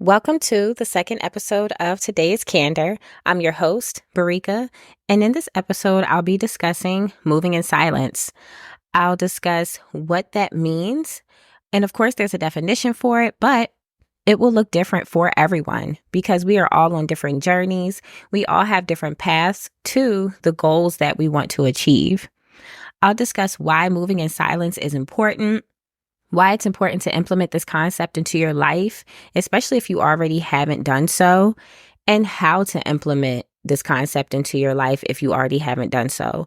Welcome to the second episode of today's Candor. I'm your host, Barika, and in this episode, I'll be discussing moving in silence. I'll discuss what that means, and of course, there's a definition for it, but it will look different for everyone because we are all on different journeys. We all have different paths to the goals that we want to achieve. I'll discuss why moving in silence is important, why it's important to implement this concept into your life, especially if you already haven't done so, and how to implement this concept into your life if you already haven't done so.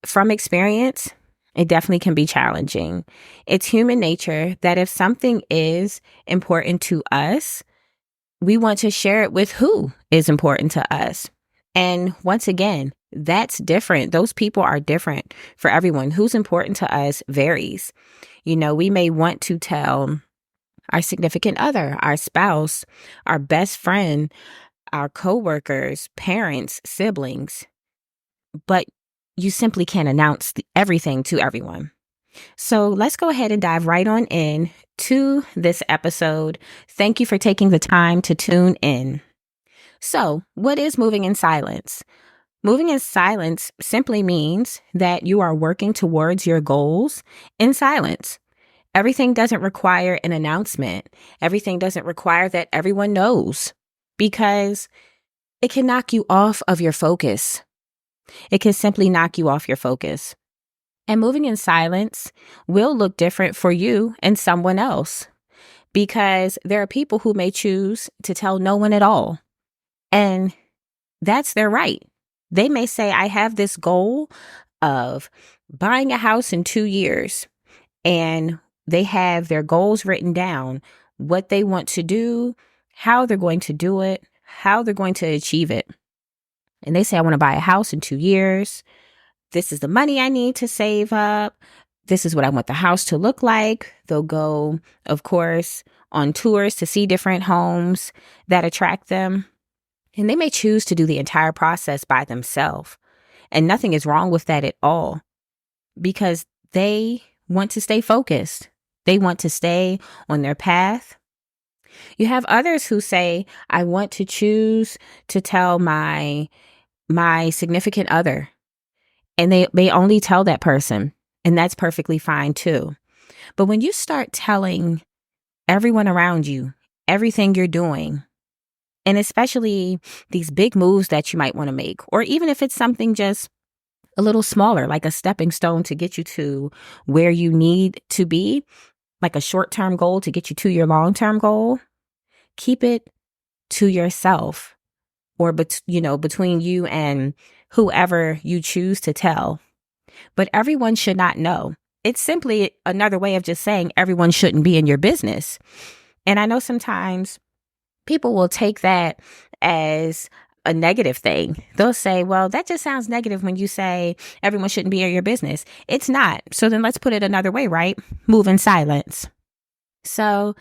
From experience, it definitely can be challenging. It's human nature that if something is important to us, we want to share it with who is important to us. And once again, that's different. Those people are different for everyone. Who's important to us varies. We may want to tell our significant other, our spouse, our best friend, our coworkers, parents, siblings, but you simply can't announce everything to everyone. So let's go ahead and dive right on in to this episode. Thank you for taking the time to tune in. So, what is moving in silence? Moving in silence simply means that you are working towards your goals in silence. Everything doesn't require an announcement. Everything doesn't require that everyone knows because it can knock you off of your focus. It can simply knock you off your focus. And moving in silence will look different for you and someone else because there are people who may choose to tell no one at all. And that's their right. They may say, I have this goal of buying a house in 2 years, and they have their goals written down, what they want to do, how they're going to do it, how they're going to achieve it. And they say, I want to buy a house in 2 years. This is the money I need to save up. This is what I want the house to look like. They'll go, of course, on tours to see different homes that attract them. And they may choose to do the entire process by themselves. And nothing is wrong with that at all because they want to stay focused. They want to stay on their path. You have others who say, I want to choose to tell my significant other. And they only tell that person. And that's perfectly fine too. But when you start telling everyone around you everything you're doing, and especially these big moves that you might want to make, or even if it's something just a little smaller, like a stepping stone to get you to where you need to be, like a short-term goal to get you to your long-term goal, keep it to yourself or, between you and whoever you choose to tell. But everyone should not know. It's simply another way of just saying everyone shouldn't be in your business. And I know sometimes people will take that as a negative thing. They'll say, well, that just sounds negative when you say everyone shouldn't be in your business. It's not. So then let's put it another way, right? Move in silence. So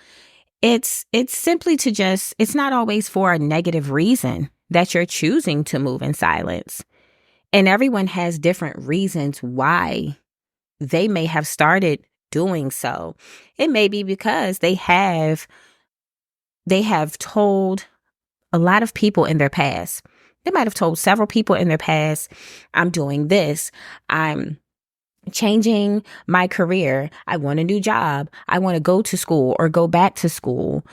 it's simply to it's not always for a negative reason that you're choosing to move in silence. And everyone has different reasons why they may have started doing so. It may be because they have told a lot of people in their past. They might have told several people in their past, I'm doing this. I'm changing my career. I want a new job. I want to go to school or go back to school.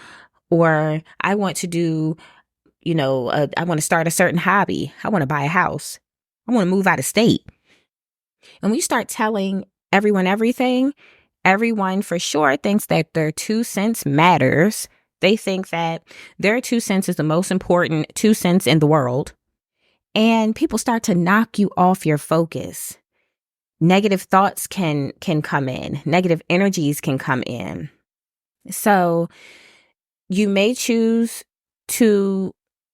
Or I want to do, I want to start a certain hobby. I want to buy a house. I want to move out of state. And when you start telling everyone everything, everyone for sure thinks that their 2 cents matters. They think that their 2 cents is the most important 2 cents in the world. And people start to knock you off your focus. Negative thoughts can come in. Negative energies can come in. So you may choose to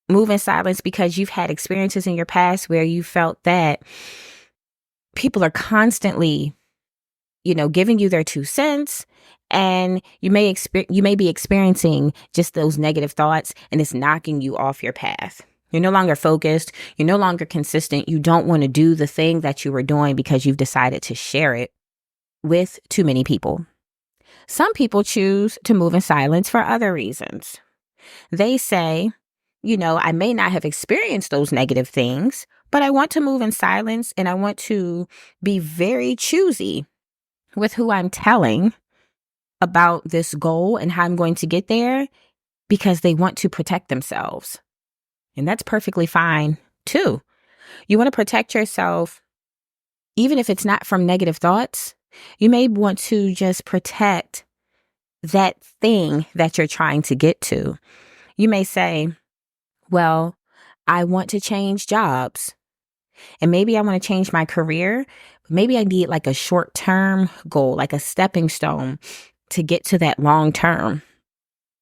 move in silence because you've had experiences in your past where you felt that people are constantly, giving you their 2 cents. And you may be experiencing just those negative thoughts and it's knocking you off your path. You're no longer focused. You're no longer consistent. You don't want to do the thing that you were doing because you've decided to share it with too many people. Some people choose to move in silence for other reasons. They say, I may not have experienced those negative things, but I want to move in silence and I want to be very choosy with who I'm telling about this goal and how I'm going to get there because they want to protect themselves. And that's perfectly fine too. You want to protect yourself, even if it's not from negative thoughts. You may want to just protect that thing that you're trying to get to. You may say, well, I want to change jobs and maybe I want to change my career. Maybe I need like a short-term goal, like a stepping stone to get to that long term.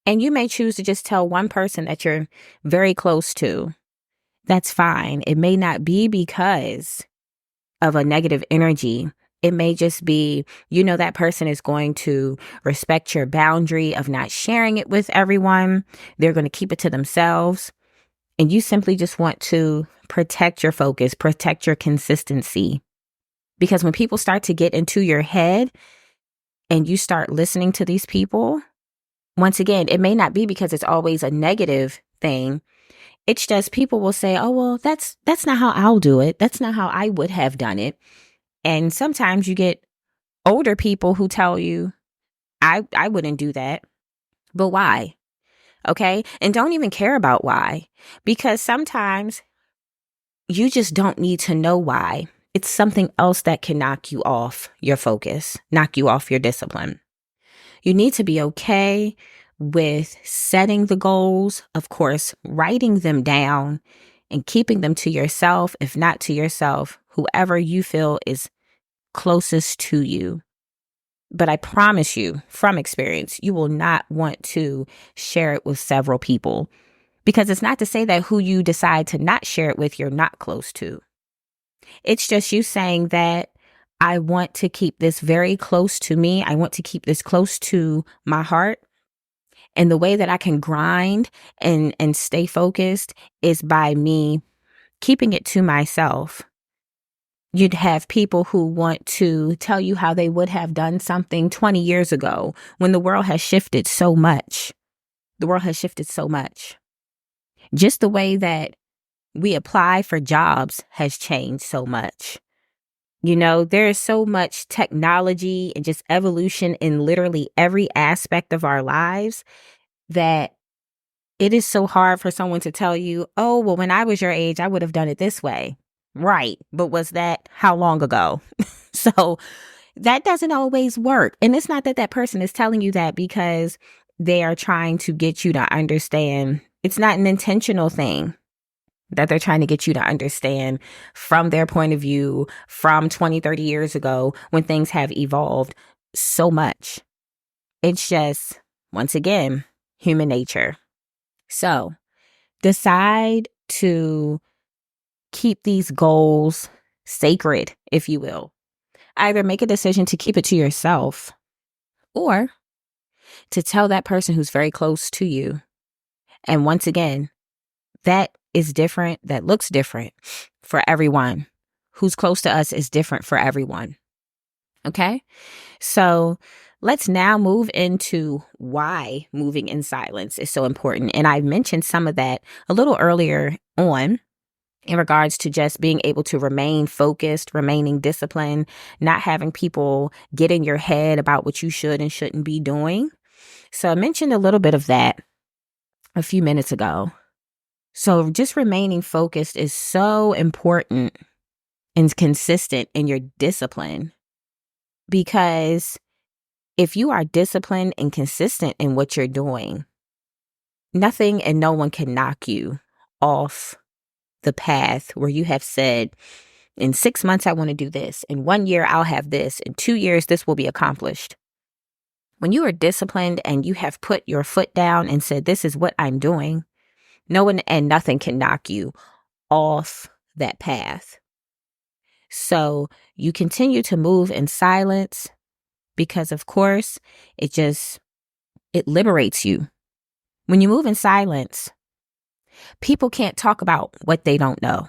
And you may choose to just tell one person that you're very close to. That's fine. It may not be because of a negative energy. It may just be, that person is going to respect your boundary of not sharing it with everyone. They're going to keep it to themselves. And you simply just want to protect your focus, protect your consistency. Because when people start to get into your head and you start listening to these people, once again, it may not be because it's always a negative thing. It's just people will say, oh, well, that's not how I'll do it. That's not how I would have done it. And sometimes you get older people who tell you, I wouldn't do that. But why? Okay. And don't even care about why, because sometimes you just don't need to know why. It's something else that can knock you off your focus, knock you off your discipline. You need to be okay with setting the goals, of course, writing them down and keeping them to yourself, if not to yourself, whoever you feel is closest to you. But I promise you from experience, you will not want to share it with several people, because it's not to say that who you decide to not share it with, you're not close to. It's just you saying that I want to keep this very close to me. I want to keep this close to my heart. And the way that I can grind and stay focused is by me keeping it to myself. You'd have people who want to tell you how they would have done something 20 years ago when the world has shifted so much. The world has shifted so much. Just the way that we apply for jobs has changed so much. There is so much technology and just evolution in literally every aspect of our lives that it is so hard for someone to tell you, oh, well, when I was your age, I would have done it this way. Right. But was that how long ago? So that doesn't always work. And it's not that that person is telling you that because they are trying to get you to understand. It's not an intentional thing that they're trying to get you to understand from their point of view from 20, 30 years ago when things have evolved so much. It's just, once again, human nature. So decide to keep these goals sacred, if you will. Either make a decision to keep it to yourself or to tell that person who's very close to you. And once again, that is different. That looks different for everyone. Who's close to us is different for everyone. Okay? So let's now move into why moving in silence is so important. And I mentioned some of that a little earlier on in regards to just being able to remain focused, remaining disciplined, not having people get in your head about what you should and shouldn't be doing. So I mentioned a little bit of that a few minutes ago. So just remaining focused is so important and consistent in your discipline, because if you are disciplined and consistent in what you're doing, nothing and no one can knock you off the path where you have said, in 6 months, I want to do this. In 1 year, I'll have this. In 2 years, this will be accomplished. When you are disciplined and you have put your foot down and said, this is what I'm doing, no one and nothing can knock you off that path. So you continue to move in silence because, of course, it liberates you. When you move in silence, people can't talk about what they don't know.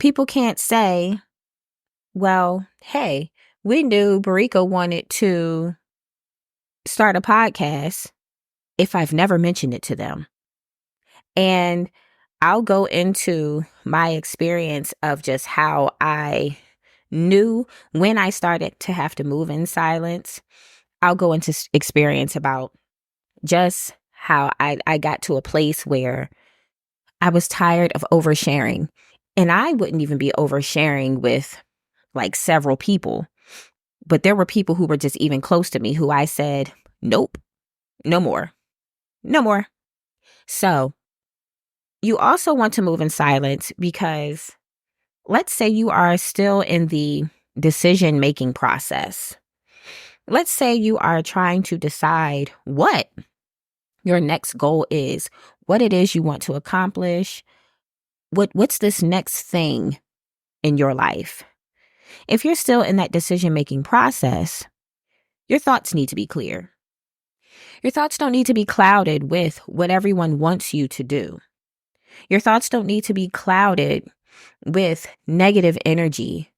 People can't say, well, hey, we knew Barika wanted to start a podcast if I've never mentioned it to them. And I'll go into my experience of just how I knew when I started to have to move in silence. I'll go into experience about just how I got to a place where I was tired of oversharing. And I wouldn't even be oversharing with like several people, but there were people who were just even close to me who I said, nope, no more, no more. So you also want to move in silence because let's say you are still in the decision-making process. Let's say you are trying to decide what your next goal is, what it is you want to accomplish, what's this next thing in your life. If you're still in that decision-making process, your thoughts need to be clear. Your thoughts don't need to be clouded with what everyone wants you to do. Your thoughts don't need to be clouded with negative energy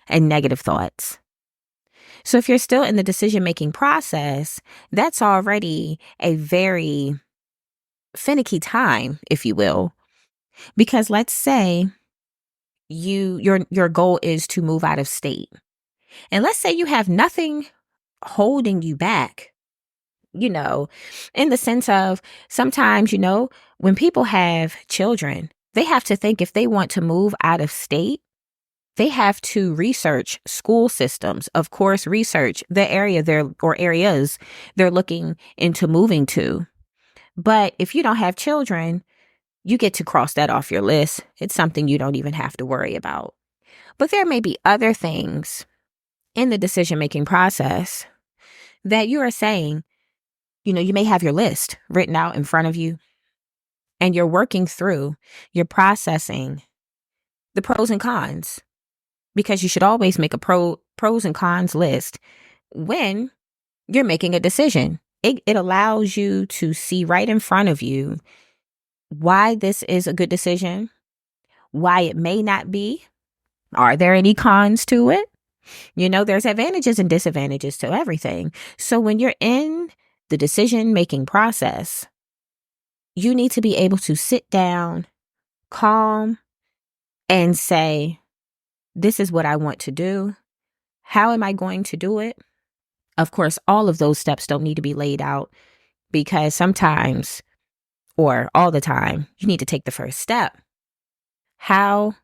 and negative thoughts. So if you're still in the decision-making process, that's already a very finicky time, if you will, because let's say your goal is to move out of state. And let's say you have nothing holding you back, in the sense of sometimes, when people have children, they have to think if they want to move out of state, they have to research school systems, of course, research the areas they're looking into moving to. But if you don't have children, you get to cross that off your list. It's something you don't even have to worry about. But there may be other things in the decision-making process that you are saying, you may have your list written out in front of you and you're working through, you're processing the pros and cons, because you should always make a pros and cons list when you're making a decision. It allows you to see right in front of you why this is a good decision, why it may not be. Are there any cons to it? There's advantages and disadvantages to everything. So when you're in the decision-making process, you need to be able to sit down, calm, and say, this is what I want to do. How am I going to do it? Of course, all of those steps don't need to be laid out because sometimes, or all the time, you need to take the first step. How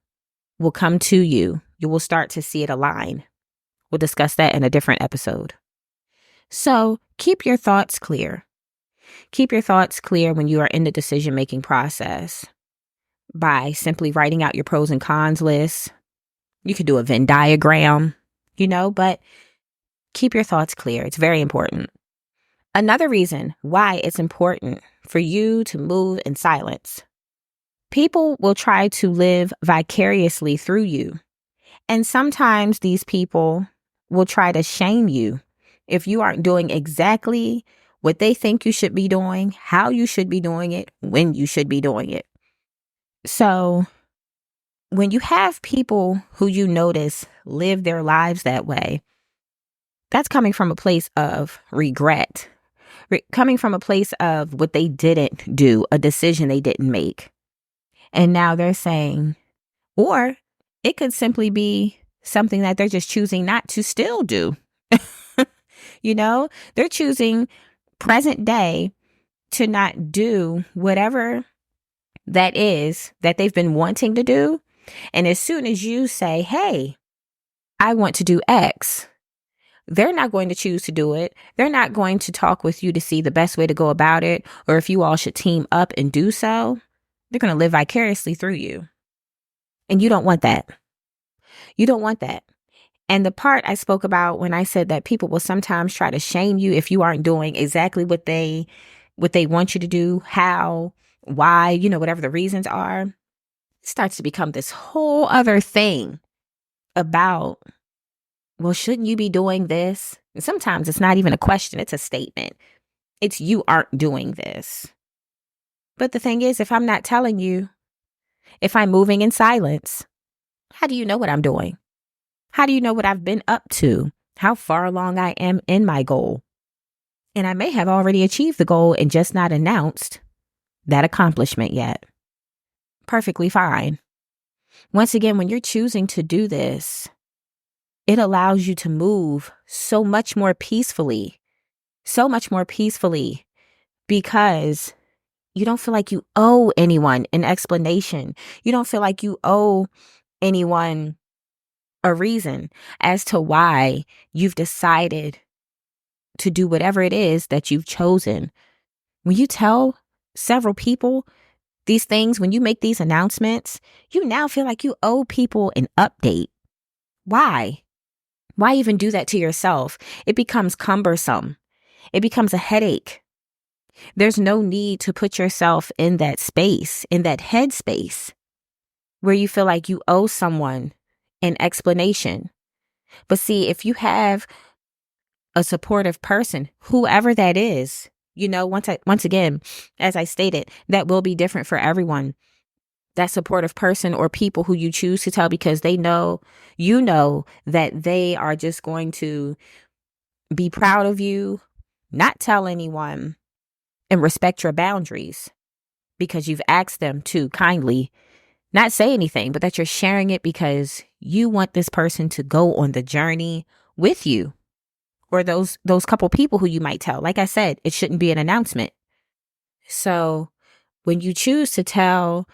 will come to you. You will start to see it align. We'll discuss that in a different episode. So keep your thoughts clear. Keep your thoughts clear when you are in the decision-making process by simply writing out your pros and cons list. You could do a Venn diagram, but keep your thoughts clear. It's very important. Another reason why it's important for you to move in silence. People will try to live vicariously through you. And sometimes these people will try to shame you if you aren't doing exactly what they think you should be doing, how you should be doing it, when you should be doing it. So when you have people who you notice live their lives that way, that's coming from a place of regret, coming from a place of what they didn't do, a decision they didn't make. And now they're saying, or it could simply be something that they're just choosing not to still do. They're choosing present day to not do whatever that is that they've been wanting to do. And as soon as you say, hey, I want to do X, they're not going to choose to do it. They're not going to talk with you to see the best way to go about it, or if you all should team up and do so. They're going to live vicariously through you. And you don't want that. You don't want that. And the part I spoke about when I said that people will sometimes try to shame you if you aren't doing exactly what they want you to do, how, why, whatever the reasons are, it starts to become this whole other thing about, well, shouldn't you be doing this? And sometimes it's not even a question, it's a statement. It's you aren't doing this. But the thing is, if I'm not telling you, if I'm moving in silence, how do you know what I'm doing? How do you know what I've been up to? How far along I am in my goal? And I may have already achieved the goal and just not announced that accomplishment yet. Perfectly fine. Once again, when you're choosing to do this, it allows you to move so much more peacefully, because you don't feel like you owe anyone an explanation. You don't feel like you owe anyone a reason as to why you've decided to do whatever it is that you've chosen. When you tell several people these things, when you make these announcements, you now feel like you owe people an update. Why? Why even do that to yourself? It becomes cumbersome. It becomes a headache. There's no need to put yourself in that space, in that headspace, where you feel like you owe someone an explanation. But see, if you have a supportive person, whoever that is, once again, as I stated, that will be different for everyone. That supportive person or people who you choose to tell because they know, that they are just going to be proud of you, not tell anyone, and respect your boundaries because you've asked them to kindly not say anything, but that you're sharing it because you want this person to go on the journey with you, or those couple people who you might tell. Like I said, it shouldn't be an announcement. So when you choose to tell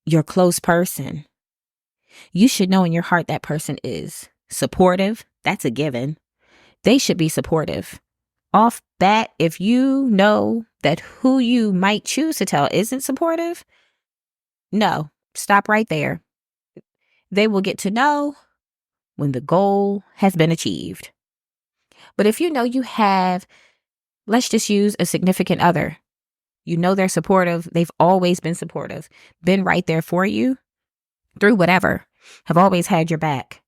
your close person, you should know in your heart that person is supportive. That's a given. They should be supportive. Off bat, if you know that who you might choose to tell isn't supportive, no, stop right there. They will get to know when the goal has been achieved. But if you know you have, let's just use a significant other. You know they're supportive. They've always been supportive, been right there for you through whatever, have always had your back.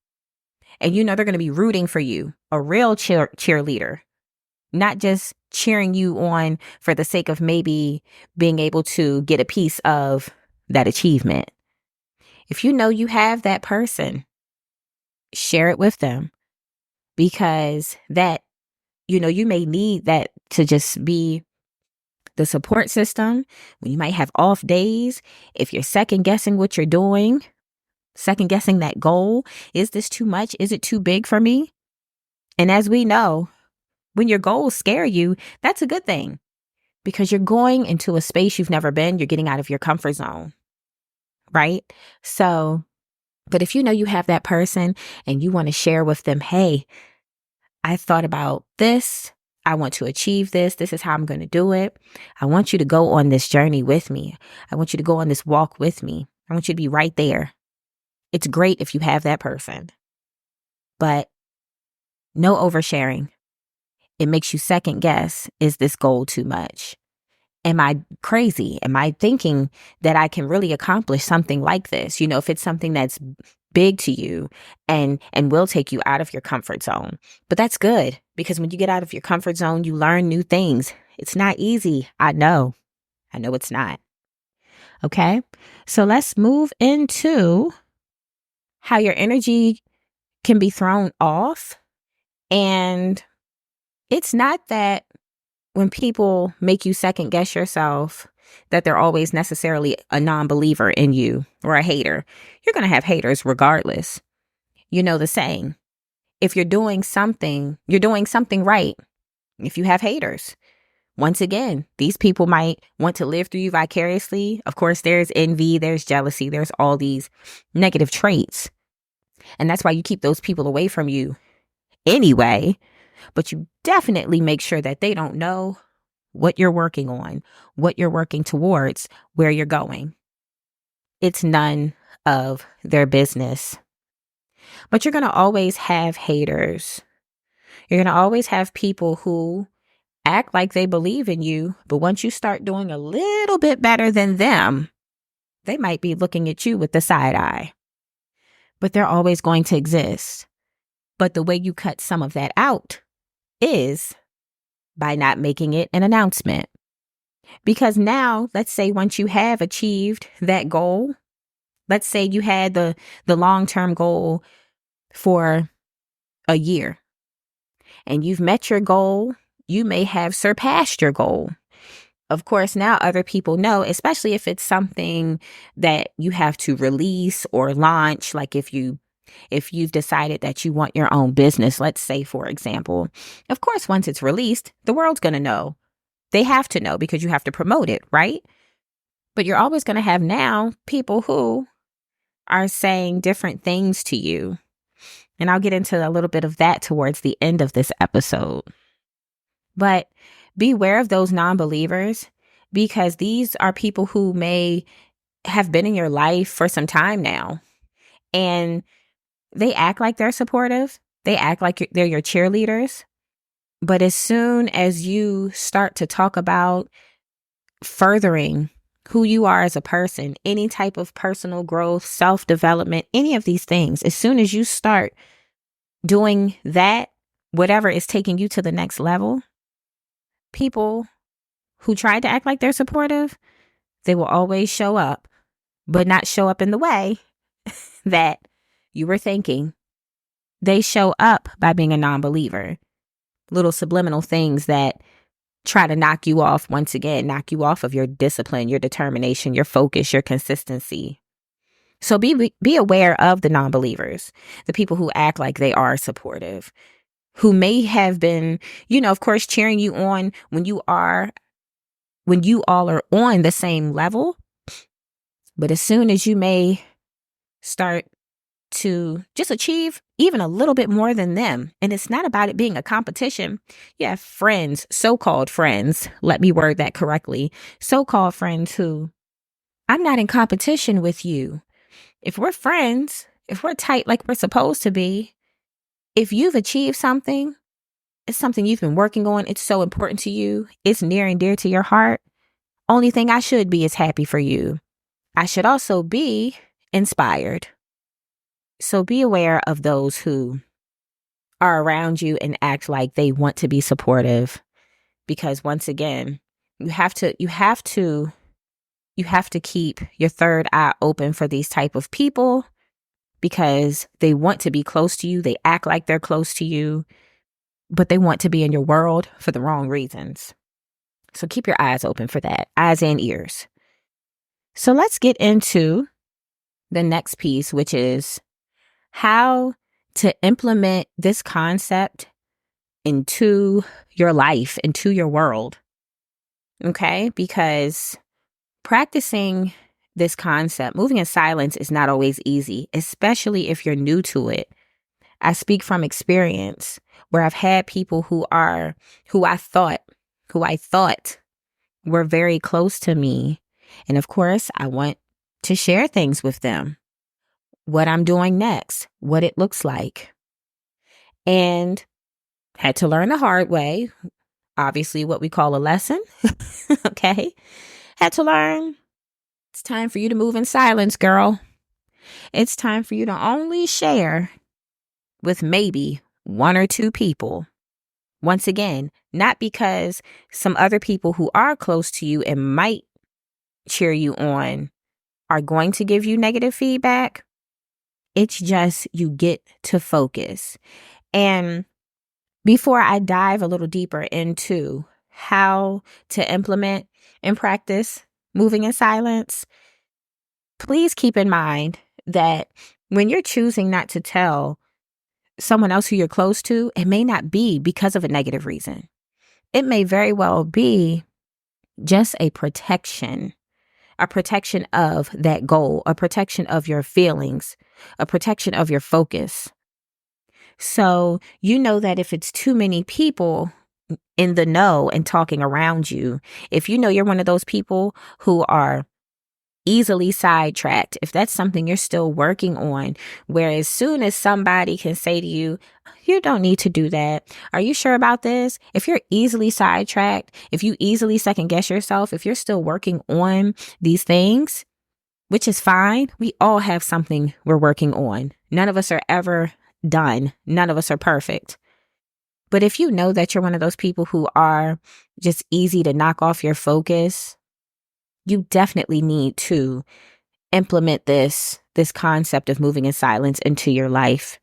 And you know they're going to be rooting for you, a real cheerleader, not just cheering you on for the sake of maybe being able to get a piece of that achievement. If you know you have that person, share it with them, because that, you may need that to just be the support system when you might have off days. If you're second guessing what you're doing, second guessing that goal, is this too much? Is it too big for me? And as we know, when your goals scare you, that's a good thing, because you're going into a space you've never been. You're getting out of your comfort zone, right? So, but if you know you have that person and you want to share with them, hey, I thought about this. I want to achieve this. This is how I'm going to do it. I want you to go on this journey with me. I want you to go on this walk with me. I want you to be right there. It's great if you have that person, but no oversharing. It makes you second guess, is this goal too much? Am I crazy? Am I thinking that I can really accomplish something like this? If it's something that's big to you and will take you out of your comfort zone. But that's good, because when you get out of your comfort zone, you learn new things. It's not easy. I know it's not. Okay. So let's move into how your energy can be thrown off. And it's not that when people make you second guess yourself, that they're always necessarily a non-believer in you or a hater. You're going to have haters regardless. You know the saying, if you're doing something right. If you have haters, once again, these people might want to live through you vicariously. Of course, there's envy, there's jealousy, there's all these negative traits. And that's why you keep those people away from you anyway. But you definitely make sure that they don't know what you're working on, what you're working towards, where you're going. It's none of their business. But you're going to always have haters. You're going to always have people who act like they believe in you, but once you start doing a little bit better than them, they might be looking at you with the side eye. But they're always going to exist. But the way you cut some of that out is by not making it an announcement. Because now, let's say once you have achieved that goal, let's say you had the long-term goal for a year and you've met your goal, you may have surpassed your goal. Of course, now other people know, especially if it's something that you have to release or launch, like if you've decided that you want your own business, let's say, for example. Of course, once it's released, the world's going to know. They have to know because you have to promote it, right? But you're always going to have now people who are saying different things to you. And I'll get into a little bit of that towards the end of this episode. But beware of those non-believers, because these are people who may have been in your life for some time now. And they act like they're supportive. They act like they're your cheerleaders. But as soon as you start to talk about furthering who you are as a person, any type of personal growth, self-development, any of these things, as soon as you start doing that, whatever is taking you to the next level, people who try to act like they're supportive, they will always show up, but not show up in the way that you were thinking. They show up by being a non-believer. Little subliminal things that try to knock you off, once again, knock you off of your discipline, your determination, your focus, your consistency. So be aware of the non-believers, the people who act like they are supportive, who may have been, of course, cheering you on when you all are on the same level. But as soon as you may start to just achieve even a little bit more than them, and it's not about it being a competition. You have friends, so-called friends, let me word that correctly, so-called friends who, I'm not in competition with you. If we're friends, if we're tight like we're supposed to be, if you've achieved something, it's something you've been working on, it's so important to you, it's near and dear to your heart, only thing I should be is happy for you. I should also be inspired. So be aware of those who are around you and act like they want to be supportive, because once again, you have to keep your third eye open for these type of people, because they want to be close to you. They act like they're close to you, but they want to be in your world for the wrong reasons. So keep your eyes open for that, eyes and ears. So let's get into the next piece, which is how to implement this concept into your life, into your world. Okay? Because practicing this concept, moving in silence, is not always easy, especially if you're new to it. I speak from experience where I've had people who I thought were very close to me. And of course, I want to share things with them. What I'm doing next, what it looks like. And had to learn the hard way. Obviously, what we call a lesson. Okay. Had to learn. It's time for you to move in silence, girl. It's time for you to only share with maybe one or two people. Once again, not because some other people who are close to you and might cheer you on are going to give you negative feedback. It's just you get to focus. And before I dive a little deeper into how to implement and practice moving in silence, please keep in mind that when you're choosing not to tell someone else who you're close to, it may not be because of a negative reason. It may very well be just a protection of that goal, a protection of your feelings, a protection of your focus. So you know that if it's too many people in the know and talking around you, if you know you're one of those people who are easily sidetracked, if that's something you're still working on, where as soon as somebody can say to you, you don't need to do that. Are you sure about this? If you're easily sidetracked, if you easily second guess yourself, if you're still working on these things, which is fine. We all have something we're working on. None of us are ever done. None of us are perfect. But if you know that you're one of those people who are just easy to knock off your focus, you definitely need to implement this concept of moving in silence into your life,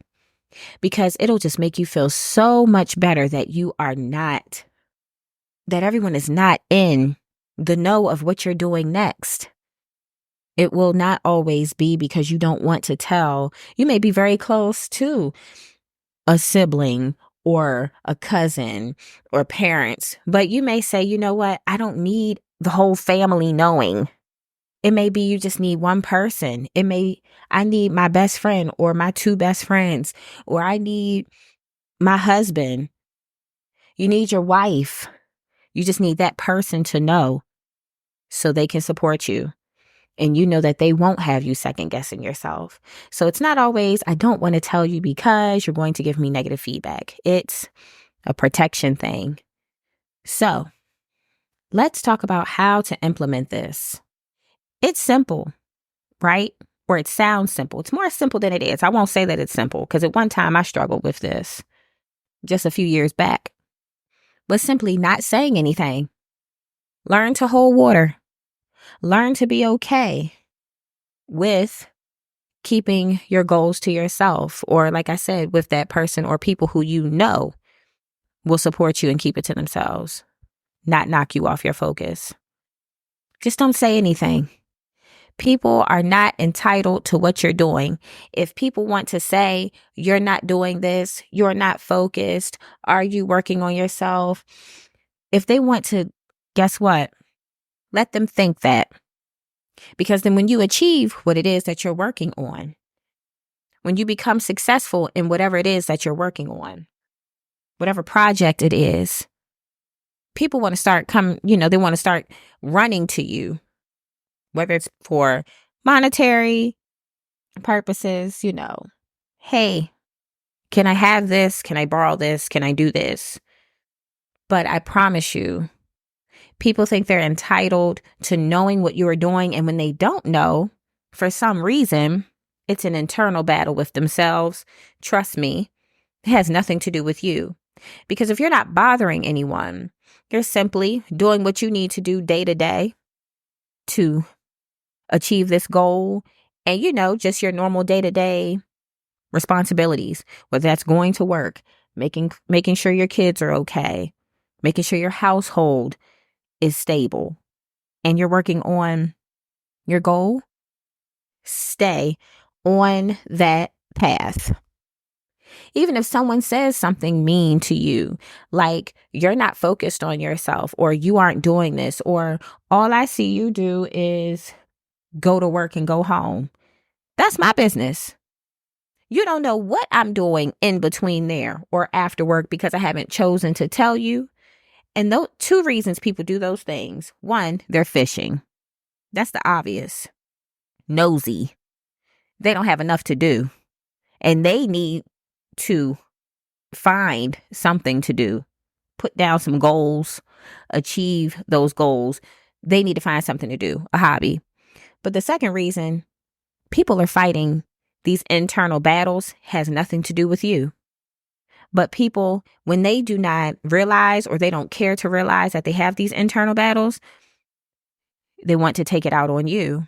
because it'll just make you feel so much better that you are not that everyone is not in the know of what you're doing next. It will not always be because you don't want to tell. You may be very close to a sibling or a cousin or parents, but you may say, you know what? I don't need the whole family knowing. It may be you just need one person. I need my best friend or my two best friends, or I need my husband. You need your wife. You just need that person to know so they can support you. And you know that they won't have you second guessing yourself. So it's not always, I don't want to tell you because you're going to give me negative feedback. It's a protection thing. So let's talk about how to implement this. It's simple, right? Or it sounds simple. It's more simple than it is. I won't say that it's simple because at one time I struggled with this just a few years back. But simply not saying anything. Learn to hold water. Learn to be okay with keeping your goals to yourself, or like I said, with that person or people who you know will support you and keep it to themselves, not knock you off your focus. Just don't say anything. People are not entitled to what you're doing. If people want to say, you're not doing this, you're not focused, are you working on yourself? If they want to, guess what? Let them think that. Because then when you achieve what it is that you're working on, when you become successful in whatever it is that you're working on, whatever project it is, people want to start they want to start running to you, whether it's for monetary purposes, hey, can I have this? Can I borrow this? Can I do this? But I promise you, people think they're entitled to knowing what you are doing. And when they don't know, for some reason, it's an internal battle with themselves. Trust me, it has nothing to do with you. Because if you're not bothering anyone, you're simply doing what you need to do day to day to achieve this goal. And, just your normal day to day responsibilities, whether that's going to work, making sure your kids are okay, making sure your household is stable, and you're working on your goal, stay on that path. Even if someone says something mean to you, like you're not focused on yourself, or you aren't doing this, or all I see you do is go to work and go home. That's my business. You don't know what I'm doing in between there or after work because I haven't chosen to tell you. And those two reasons people do those things. One, they're fishing. That's the obvious. Nosy. They don't have enough to do. And they need to find something to do. Put down some goals. Achieve those goals. They need to find something to do. A hobby. But the second reason people are fighting these internal battles has nothing to do with you. But people, when they do not realize, or they don't care to realize that they have these internal battles, they want to take it out on you.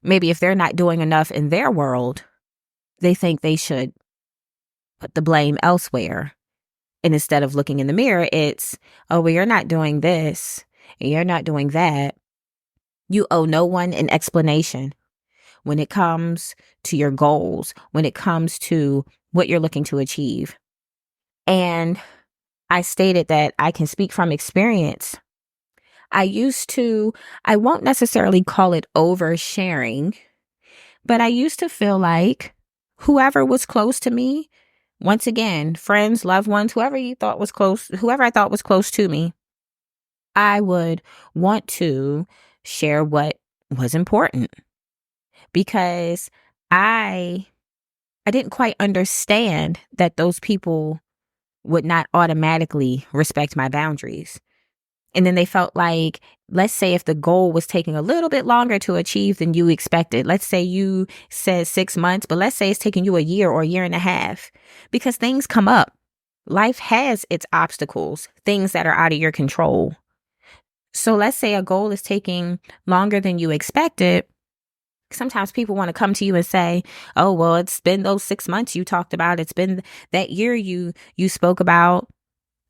Maybe if they're not doing enough in their world, they think they should put the blame elsewhere. And instead of looking in the mirror, it's, oh, well, you're not doing this and you're not doing that. You owe no one an explanation when it comes to your goals, when it comes to what you're looking to achieve. And I stated that I can speak from experience. I won't necessarily call it oversharing, but I used to feel like whoever was close to me, once again, friends, loved ones, whoever I thought was close to me, I would want to share what was important. Because I didn't quite understand that those people would not automatically respect my boundaries. And then they felt like, let's say if the goal was taking a little bit longer to achieve than you expected. Let's say you said 6 months, but let's say it's taking you a year or a year and a half, because things come up. Life has its obstacles, things that are out of your control. So let's say a goal is taking longer than you expected. Sometimes people want to come to you and say, oh, well, it's been those 6 months you talked about. It's been that year you spoke about.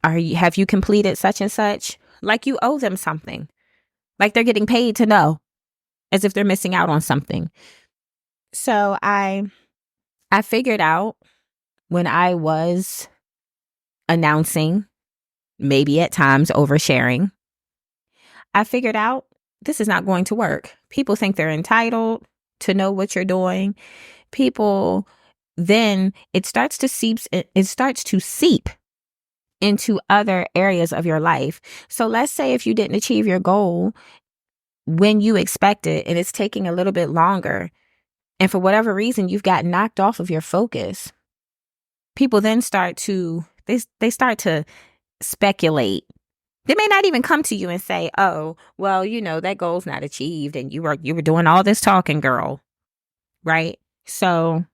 Have you completed such and such? like you owe them something, like they're getting paid to know, as if they're missing out on something. So I figured out when I was announcing, maybe at times oversharing, I figured out this is not going to work. People think they're entitled to know what you're doing. People, then it starts to seep into other areas of your life. So let's say if you didn't achieve your goal when you expected and it's taking a little bit longer, and for whatever reason you've got knocked off of your focus, people then start to speculate. They may not even come to you and say, oh, well, that goal's not achieved and you were doing all this talking, girl. Right? So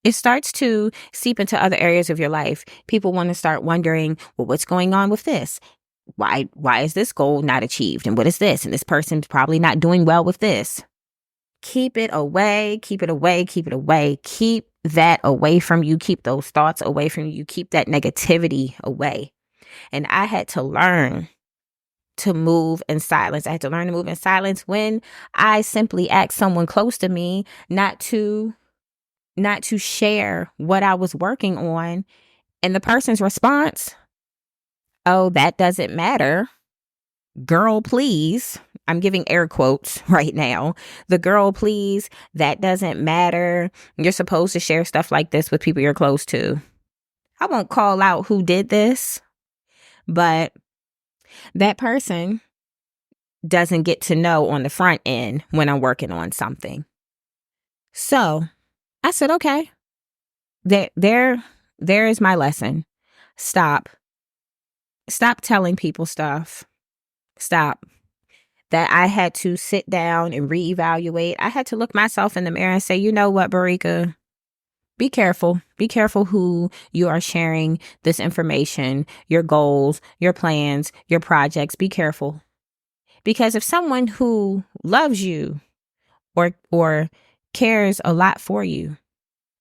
it starts to seep into other areas of your life. People want to start wondering, well, what's going on with this? Why is this goal not achieved? And what is this? And this person's probably not doing well with this. Keep it away, keep it away, keep it away. Keep that away from you. Keep those thoughts away from you. Keep that negativity away. And I had to learn to move in silence. I had to learn to move in silence when I simply asked someone close to me not to share what I was working on. And the person's response, oh, that doesn't matter. Girl, please. I'm giving air quotes right now. The girl, please. That doesn't matter. You're supposed to share stuff like this with people you're close to. I won't call out who did this, but that person doesn't get to know on the front end when I'm working on something. So I said, okay, there is my lesson. Stop telling people stuff. Stop. That I had to sit down and reevaluate. I had to look myself in the mirror and say, you know what, Barika? Be careful. Be careful who you are sharing this information, your goals, your plans, your projects. Be careful. Because if someone who loves you or cares a lot for you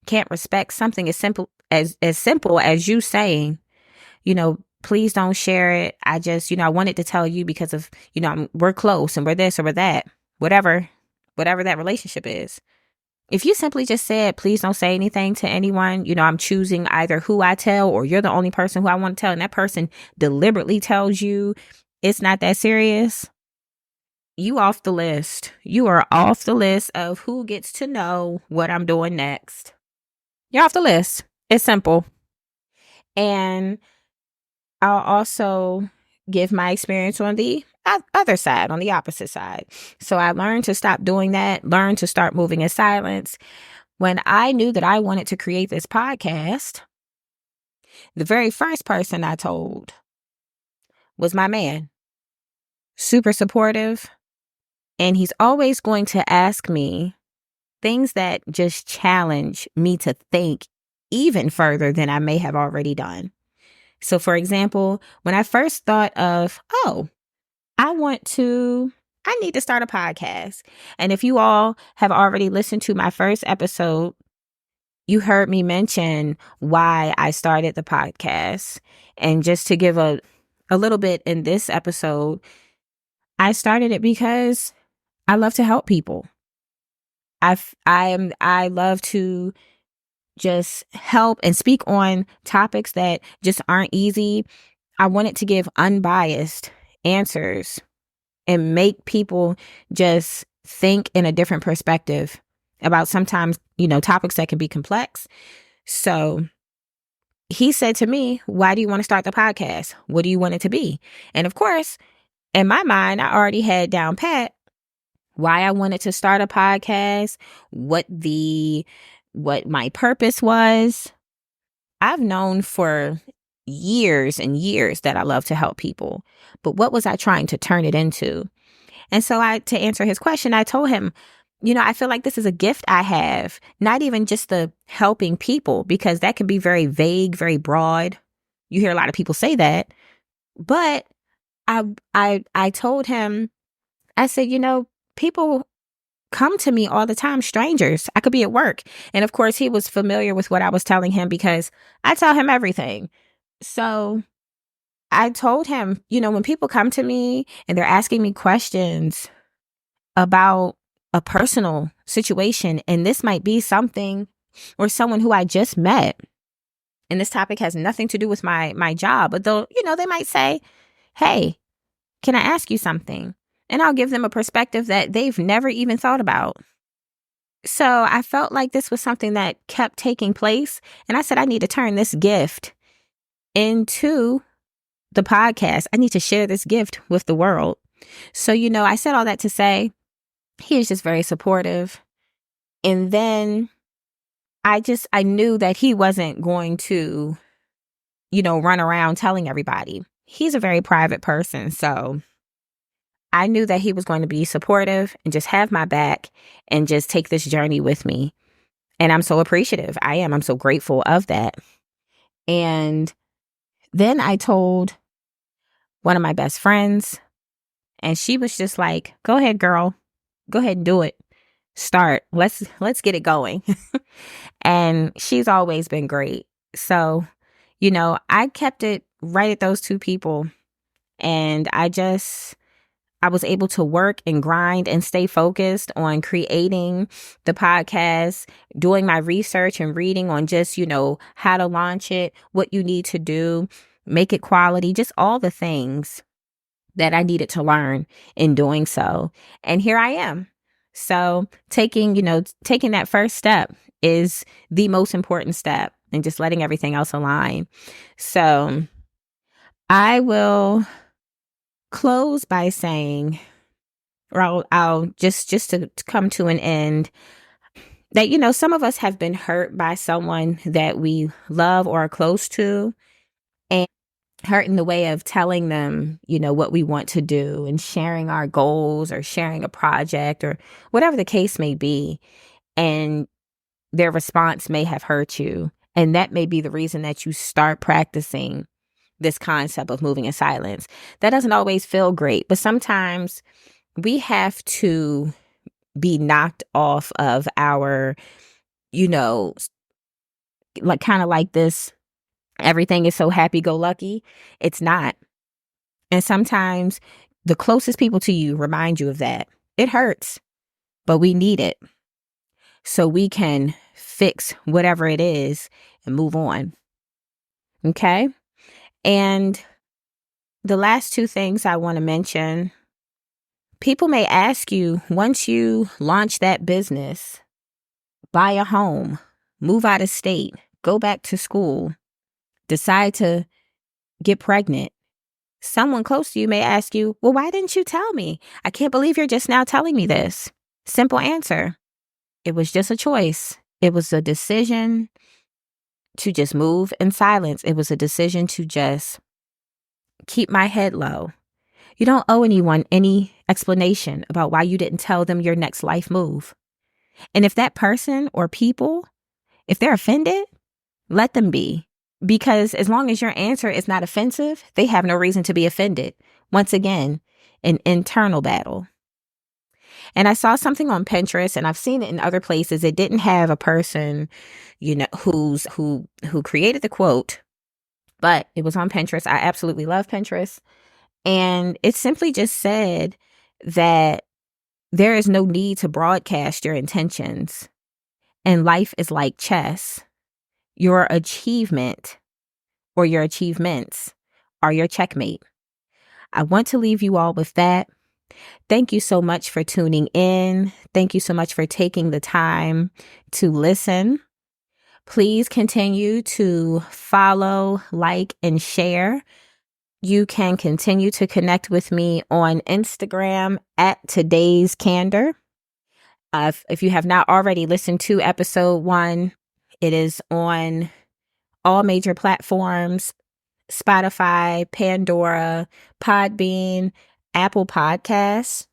can't respect something as simple as you saying, please don't share it. I just, I wanted to tell you because of, we're close and we're this or we're that, whatever that relationship is. If you simply just said, please don't say anything to anyone, I'm choosing either who I tell or you're the only person who I want to tell, and that person deliberately tells you it's not that serious, you off the list. You are off the list of who gets to know what I'm doing next. You're off the list. It's simple. And I'll also give my experience on the other side, on the opposite side. So I learned to stop doing that, learned to start moving in silence. When I knew that I wanted to create this podcast, the very first person I told was my man. Super supportive. And he's always going to ask me things that just challenge me to think even further than I may have already done. So, for example, when I first thought of, I need to start a podcast. And if you all have already listened to my first episode, you heard me mention why I started the podcast. And just to give a little bit in this episode, I started it because I love to help people. I love to just help and speak on topics that just aren't easy. I wanted to give unbiased answers and make people just think in a different perspective about sometimes, topics that can be complex. So he said to me, why do you want to start the podcast? What do you want it to be? And of course, in my mind, I already had down pat why I wanted to start a podcast, what my purpose was. I've known for years and years that I love to help people, but what was I trying to turn it into? And so to answer his question, I told him, I feel like this is a gift I have, not even just the helping people, because that can be very vague, very broad. You hear a lot of people say that, but I told him, I said, people come to me all the time, strangers. I could be at work. And of course, he was familiar with what I was telling him because I tell him everything. So I told him, when people come to me and they're asking me questions about a personal situation, and this might be something or someone who I just met, and this topic has nothing to do with my job, but though, they might say, hey, can I ask you something? And I'll give them a perspective that they've never even thought about. So I felt like this was something that kept taking place. And I said, I need to turn this gift into the podcast. I need to share this gift with the world. So, I said all that to say he is just very supportive. And then I knew that he wasn't going to, run around telling everybody. He's a very private person. So I knew that he was going to be supportive and just have my back and just take this journey with me. And I'm so appreciative. I'm so grateful of that. And then I told one of my best friends, and she was just like, go ahead, girl. Go ahead and do it. Start. Let's get it going. And she's always been great. So, I kept it right at those two people. And I was able to work and grind and stay focused on creating the podcast, doing my research and reading on just, how to launch it, what you need to do, make it quality, just all the things that I needed to learn in doing so. And here I am. So taking that first step is the most important step, and just letting everything else align. So I will close by saying, or I'll just to come to an end, that, some of us have been hurt by someone that we love or are close to, and hurt in the way of telling them, what we want to do and sharing our goals or sharing a project or whatever the case may be. And their response may have hurt you. And that may be the reason that you start practicing this concept of moving in silence. That doesn't always feel great, but sometimes we have to be knocked off of our, like kind of like this, everything is so happy-go-lucky. It's not. And sometimes the closest people to you remind you of that. It hurts, but we need it so we can fix whatever it is and move on. Okay? And the last two things I want to mention, people may ask you, once you launch that business, buy a home, move out of state, go back to school, decide to get pregnant, someone close to you may ask you, well, why didn't you tell me? I can't believe you're just now telling me this. Simple answer. It was just a choice. It was a decision to just move in silence. It was a decision to just keep my head low. You don't owe anyone any explanation about why you didn't tell them your next life move. And if that person or people, if they're offended, let them be. Because as long as your answer is not offensive, they have no reason to be offended. Once again, an internal battle. And I saw something on Pinterest, and I've seen it in other places. It didn't have a person, who created the quote, but it was on Pinterest. I absolutely love Pinterest. And it simply just said that there is no need to broadcast your intentions. And life is like chess. Your achievement or your achievements are your checkmate. I want to leave you all with that. Thank you so much for tuning in. Thank you so much for taking the time to listen. Please continue to follow, like, and share. You can continue to connect with me on Instagram at Today's Candor. If you have not already listened to episode 1, it is on all major platforms: Spotify, Pandora, Podbean, Apple Podcasts.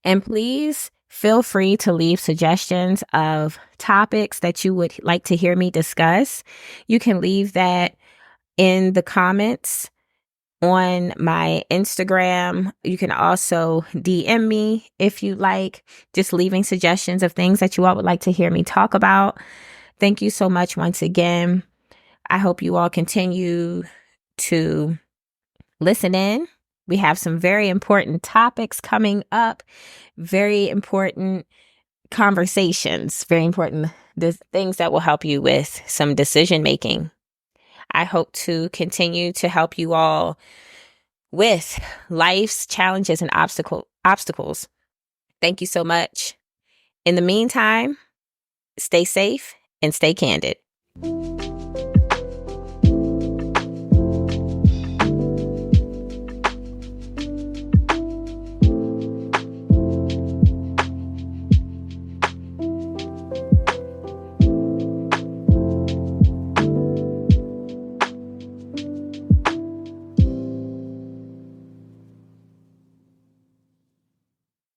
And please feel free to leave suggestions of topics that you would like to hear me discuss. You can leave that in the comments on my Instagram. You can also DM me if you like, just leaving suggestions of things that you all would like to hear me talk about. Thank you so much once again. I hope you all continue to Listen in. We have some very important topics coming up, very important conversations, very important things that will help you with some decision making. I hope to continue to help you all with life's challenges and obstacles. Thank you so much. In the meantime, stay safe and stay candid.